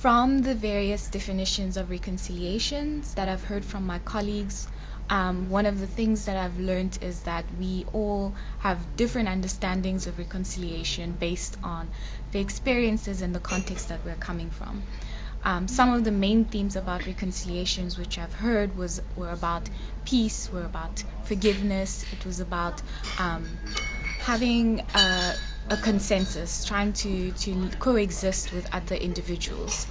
From the various definitions of reconciliations that I've heard from my colleagues, one of the things that I've learned is that we all have different understandings of reconciliation based on the experiences and the context that we're coming from. Some of the main themes about reconciliations which I've heard were about peace, were about forgiveness. It was about having a consensus, trying to coexist with other individuals.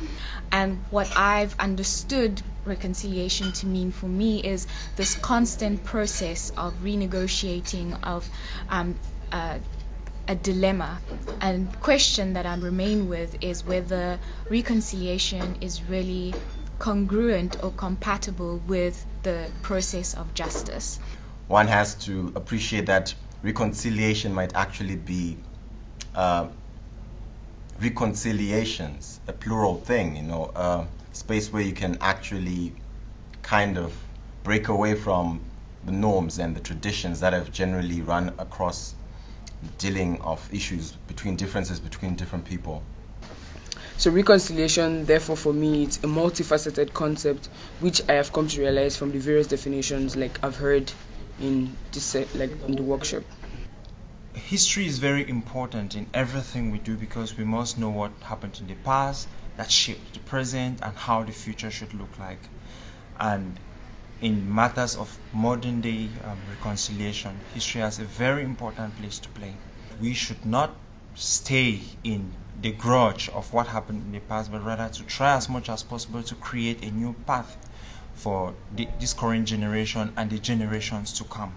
And what I've understood reconciliation to mean for me is this constant process of renegotiating of a dilemma. And question that I remain with is whether reconciliation is really congruent or compatible with the process of justice. One has to appreciate that reconciliation might actually be reconciliations, a plural thing, a space where you can actually kind of break away from the norms and the traditions that have generally run across dealing of issues between differences between different people. So reconciliation, therefore, for me, it's a multifaceted concept which I have come to realize from the various definitions like I've heard in this in the workshop. History is very important in everything we do because we must know what happened in the past that shaped the present and how the future should look like. And in matters of modern day reconciliation, history has a very important place to play. We should not stay in the grudge of what happened in the past, but rather to try as much as possible to create a new path for this current generation and the generations to come.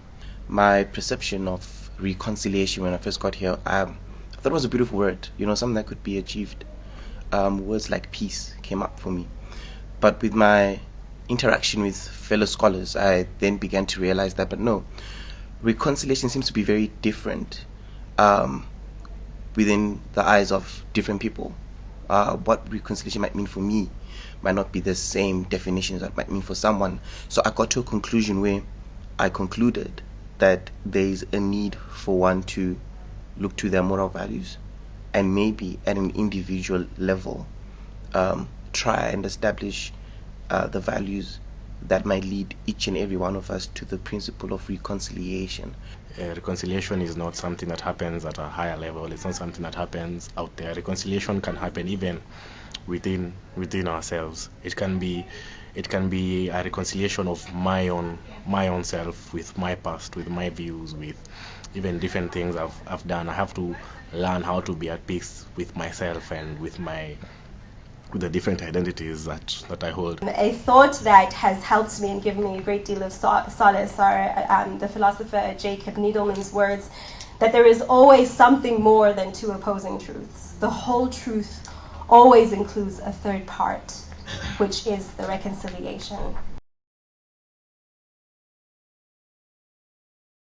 My perception of reconciliation when I first got here, I thought it was a beautiful word, something that could be achieved. Words like peace came up for me. But with my interaction with fellow scholars, I then began to realize that, but no, reconciliation seems to be very different within the eyes of different people. What reconciliation might mean for me might not be the same definitions that might mean for someone. So I got to a conclusion where I concluded that there is a need for one to look to their moral values and maybe at an individual level try and establish the values that might lead each and every one of us to the principle of reconciliation. Reconciliation is not something that happens at a higher level. It's not something that happens out there. Reconciliation can happen even within ourselves. It can be a reconciliation of my own self with my past, with my views, with even different things I've done. I have to learn how to be at peace with myself and with the different identities that I hold. A thought that has helped me and given me a great deal of solace are the philosopher Jacob Needleman's words that there is always something more than two opposing truths. The whole truth always includes a third part, which is the reconciliation.